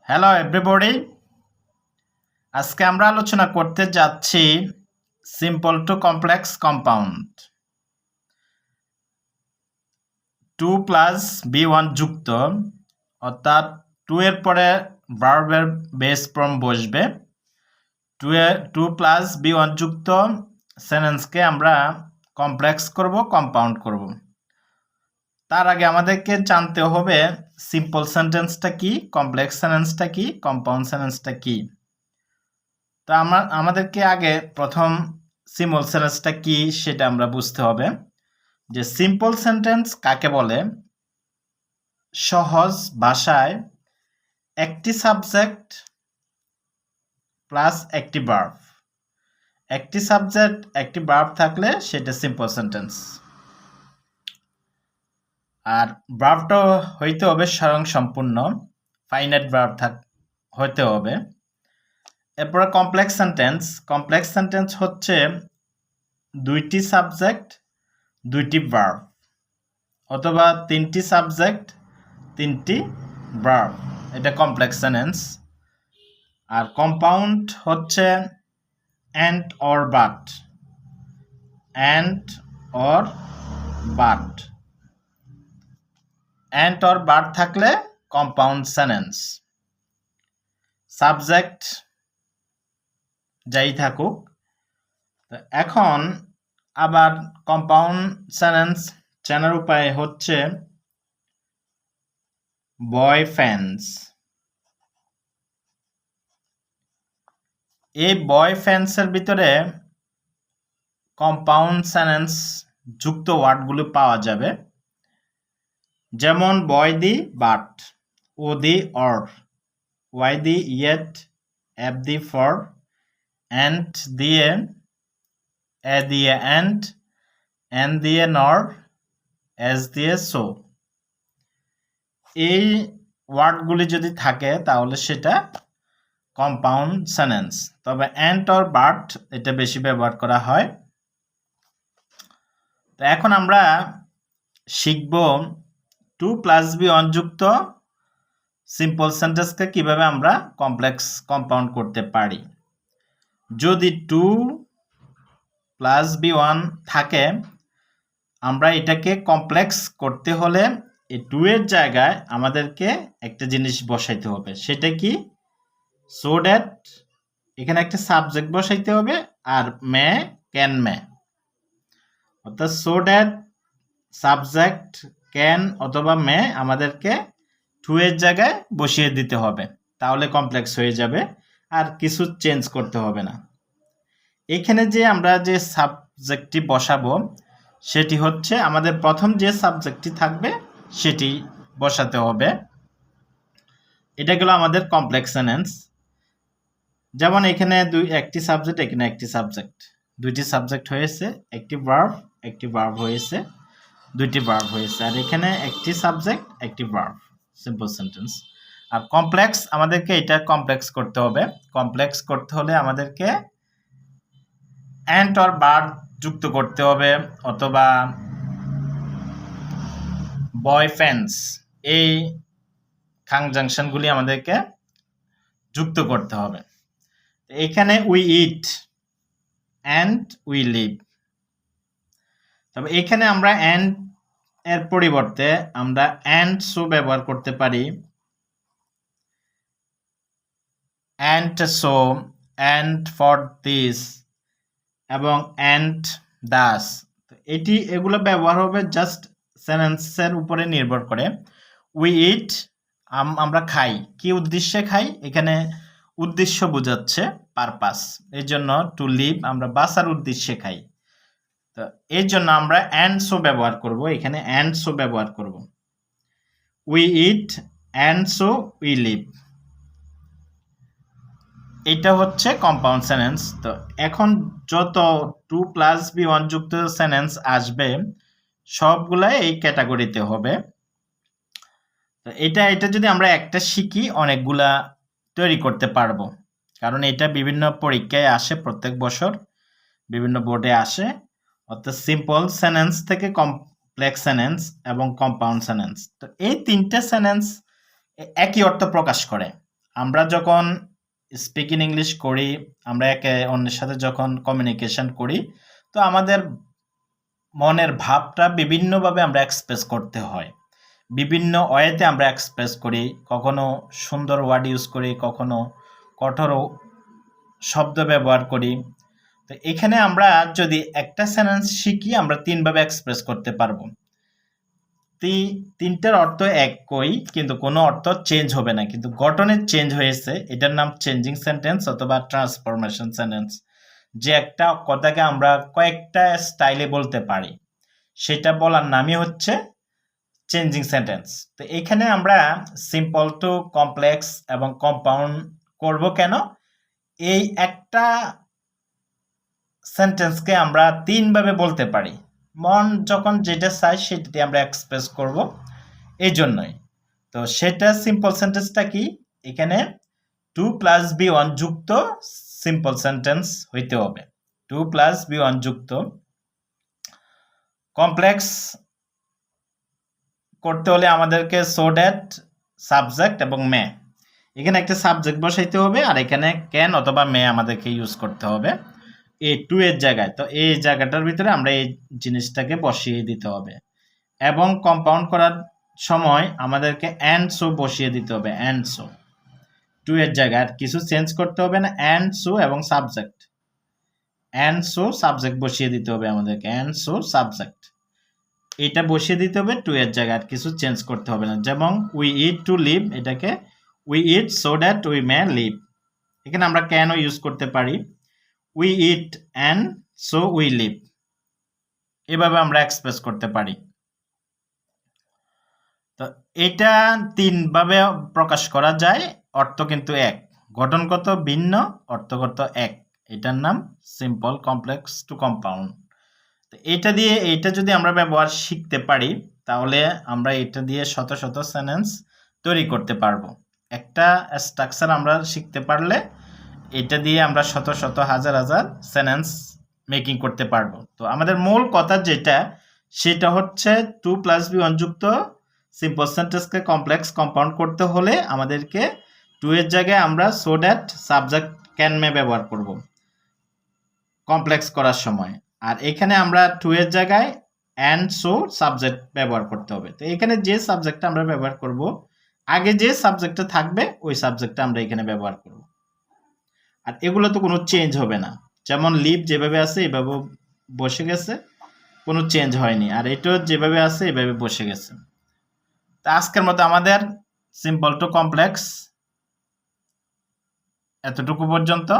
Hello everybody, আজকে আমরা আলোচনা করতে যাচ্ছি simple to complex compound. 2 plus b1 যুক্ত, অর্থাৎ 2 এর পরে ভার্বের বেস ফর্ম বসবে। 2 প্লাস b1 যুক্ত সেন্টেন্সকে আমরা কমপ্লেক্স করব, কম্পাউন্ড করব। তার আগে আমাদেরকে জানতে হবে সিম্পল সেন্টেন্সটা কি, কমপ্লেক্স সেন্টেন্সটা কি, কম্পাউন্ড সেন্টেন্সটা কি। তো আমাদেরকে আগে প্রথম সিম্পল সেন্টেন্সটা কি সেটা আমরা বুঝতে হবে। যে সিম্পল সেন্টেন্স কাকে বলে? সহজ ভাষায় একটি সাবজেক্ট প্লাস একটি ভার্ব, একটি সাবজেক্ট একটি ভার্ব থাকলে সেটা সিম্পল সেন্টেন্স। আর ভার্বটা হইতে হবে স্বয়ংসম্পূর্ণ, ফাইনাইট ভার্ব হইতে হবে। এরপরে কমপ্লেক্স সেন্টেন্স। কমপ্লেক্স সেন্টেন্স হচ্ছে দুইটি সাবজেক্ট দুইটি ভার্ব, অথবা তিনটি সাবজেক্ট তিনটি ভার্ব, এটা কমপ্লেক্স সেন্টেন্স। আর কম্পাউন্ড হচ্ছে and or but, and or but, and or but থাকলে কম্পাউন্ড সেন্টেন্স। সাবজেক্ট যাই থাকুক। এখন আবার কম্পাউন্ড সেন্টেন্স চেনার উপায় হচ্ছে বয় ফ্যান্স। এই বয় ফ্যান্সের ভিতরে কম্পাউন্ড সেন্টেন্স যুক্ত ওয়ার্ডগুলো পাওয়া যাবে, যেমন বয় দি বাট, ও দি অর, ওয়াই দি ইয়েট, এফ দি ফর, অ্যান্ড দিয়ে, এ দিয়ে অ্যান্ড, এন দিয়ে নর, এস দিয়ে সো। এই ওয়ার্ডগুলি যদি থাকে তাহলে সেটা কম্পাউন্ড সেন্টেন্স। তবে অ্যান্ড অর বাট এটা বেশি ব্যবহার করা হয়। তো এখন আমরা শিখব 2 প্লাস b1 যুক্ত সিম্পল সেন্টেন্সকে কিভাবে আমরা কমপ্লেক্স কম্পাউন্ড করতে পারি। যদি 2 প্লাস b1 থাকে, আমরা এটাকে কমপ্লেক্স করতে হলে এই 2 এর জায়গায় আমাদেরকে একটা জিনিস বসাইতে হবে। সেটা কি? সো দ্যাট এখানে একটা সাবজেক্ট বসাইতে হবে, আর মে ক্যান মে, অর্থাৎ সো দ্যাট সাবজেক্ট ক্যান অথবা মে আমাদেরকে 2 এর জায়গায় বসিয়ে দিতে হবে, তাহলে কমপ্লেক্স হয়ে যাবে, আর কিছু চেঞ্জ করতে হবে না। এখানে যে আমরা যে সাবজেক্টটি বসাবো সেটি হচ্ছে আমাদের প্রথম যে সাবজেক্টটি থাকবে সেটি বসাতে হবে। এটা গেল আমাদের কমপ্লেক্স সেন্টেন্স। যেমন এখানে একটি সাবজেক্ট, এখানে একটি সাবজেক্ট, দুইটি সাবজেক্ট হয়েছে, একটি ভার্ব হয়েছে, দুইটি ভার্ব হয়েছে, আর এখানে একটি সাবজেক্ট একটি ভার্ব, সিম্পল সেন্টেন্স। আর কমপ্লেক্স আমাদেরকে এটা কমপ্লেক্স করতে হবে। কমপ্লেক্স করতে হলে আমাদেরকে অ্যান্ড অর বাট যুক্ত করতে হবে, অথবা বয় ফ্যান্স, এই কনজাংশনগুলি আমাদেরকে যুক্ত করতে হবে। এখানে we eat and we live. তবে এখানে আমরা অ্যান্ড এর পরিবর্তে আমরা অ্যান্ড সো ব্যবহার করতে পারি। And so, and for this এবং অ্যান্ড দাস। এগুলো ব্যবহার হবে জাস্ট সেন্টেন্সের উপরে নির্ভর করে। উই ইট, আমরা খাই। কি উদ্দেশ্যে খাই? এখানে উদ্দেশ্য বোঝাচ্ছে, পারপাস। এই জন্য টু লিভ, আমরা বাঁচার উদ্দেশ্যে খাই। তো এই জন্য আমরা অ্যান্ড সো ব্যবহার করব, এখানে অ্যান্ড সো ব্যবহার করব। We eat and so we leave, এটা হচ্ছে কম্পাউন্ড সেন্টেন্স। তো এখন যত 2 প্লাস b1 যুক্ত সেন্টেন্স আসবে সবগুলাই এই ক্যাটাগরিতে হবে। তো এটা যদি আমরা একটা শিখি অনেকগুলা তৈরি করতে পারবো, কারণ এটা বিভিন্ন পরীক্ষায় আসে, প্রত্যেক বছর বিভিন্ন বোর্ডে আসে। অর্থাৎ সিম্পল সেন্টেন্স থেকে কমপ্লেক্স সেন্টেন্স এবং কম্পাউন্ড সেন্টেন্স, তো এই তিনটে সেন্টেন্স একই অর্থ প্রকাশ করে। আমরা যখন স্পিকিং ইংলিশ করি, আমরা একে অন্যের সাথে যখন কমিউনিকেশন করি, তো আমাদের মনের ভাবটা বিভিন্নভাবে আমরা এক্সপ্রেস করতে হয়। বিভিন্ন ওয়েতে আমরা এক্সপ্রেস করি, কখনো সুন্দর ওয়ার্ড ইউজ করি, কখনো কঠোর শব্দ ব্যবহার করি। তো এখানে আমরা যদি একটা সেন্টেন্স শিখি, আমরা তিনভাবে এক্সপ্রেস করতে পারবো। তিনটার অর্থ একই, কিন্তু কোনো অর্থ চেঞ্জ হবে না, কিন্তু গঠনের চেঞ্জ হয়েছে। এটার নাম চেঞ্জিং সেন্টেন্স অথবা ট্রান্সফরমেশন সেন্টেন্স। যে একটা কথাকে আমরা কয়েকটা স্টাইলে বলতে পারি, সেটা বলার নামই হচ্ছে চেঞ্জিং সেন্টেন্স। তো এখানে আমরা সিম্পল টু কমপ্লেক্স এবং কম্পাউন্ড করব কেন? এই একটা সেন্টেন্সকে আমরা তিনভাবে বলতে পারি। মন যখন যেটা চাই সেটা দিয়ে আমরা এক্সপ্রেস করব, এই জন্যই। তো সেটা সিম্পল সেন্টেন্সটা কি? এখানে 2+B1 যুক্ত সিম্পল সেন্টেন্স হইতে হবে। 2+B1 যুক্ত। কমপ্লেক্স করতে হলে আমাদেরকে সো দ্যাট, সাবজেক্ট এবং মে, এখানে একটা সাবজেক্ট বসাইতে হবে, আর এখানে ক্যান অথবা মে আমাদেরকে ইউজ করতে হবে এই টু এর জায়গায়। তো এই জায়গাটার ভিতরে আমরা এই জিনিসটাকে বসিয়ে দিতে হবে, এবং কম্পাউন্ড করার সময় আমাদেরকে অ্যান্ড সো বসিয়ে দিতে হবে। অ্যান্ড সো টু এর জায়গায় কিছু চেঞ্জ করতে হবে না। অ্যান্ড সো এবং সাবজেক্ট, অ্যান্ড সো সাবজেক্ট বসিয়ে দিতে হবে আমাদেরকে। অ্যান্ড সো সাবজেক্ট এটা বসিয়ে দিতে হবে টু এর জায়গায়, আর কিছু চেঞ্জ করতে হবে না। যেমন উই ইট টু লিভ, এটাকে we eat so that we may live. এখানে আমরা ক্যানও ইউজ করতে পারি। We eat and so we live, এভাবে আমরা এক্সপ্রেস করতে পারি। তো এটা তিনভাবে প্রকাশ করা যায়, অর্থ কিন্তু এক, গঠনগত ভিন্ন, অর্থগত এক। এটার নাম সিম্পল, কমপ্লেক্স টু কম্পাউন্ড। তো এটা যদি আমরা ব্যবহার শিখতে পারি, তাহলে আমরা এটা দিয়ে শত শত সেন্টেন্স তৈরি করতে পারবো। একটা স্ট্রাকচার আমরা শিখতে পারলে এটা দিয়ে আমরা শত শত হাজার হাজার সেন্টেন্স মেকিং করতে পারবো। তো আমাদের মূল কথা যেটা, সেটা হচ্ছে 2+B1 যুক্ত সিম্পল সেন্টেন্সকে কমপ্লেক্স কম্পাউন্ড করতে হলে আমাদেরকে টু এর জায়গায় আমরা সো দ্যাট, সাবজেক্ট, ক্যান, মে ব্যবহার করব কমপ্লেক্স করার সময়। আর এখানে আমরা টু এর জায়গায় অ্যান্ড সো সাবজেক্ট ব্যবহার করতে হবে। তো এখানে যে সাবজেক্টটা আমরা ব্যবহার করব, আগে যে সাবজেক্টটা থাকবে ওই সাবজেক্টটা আমরা এখানে ব্যবহার করব। আর এগুলো তো কোনো চেঞ্জ হবে না। যেমন লিভ যেভাবে আছে এভাবে বসে গেছে, কোনো চেঞ্জ হয়নি। আর এটাও যেভাবে আছে এভাবে বসে গেছে। তো আজকের মতো আমাদের সিম্পল টু কমপ্লেক্স এতটুকু পর্যন্ত।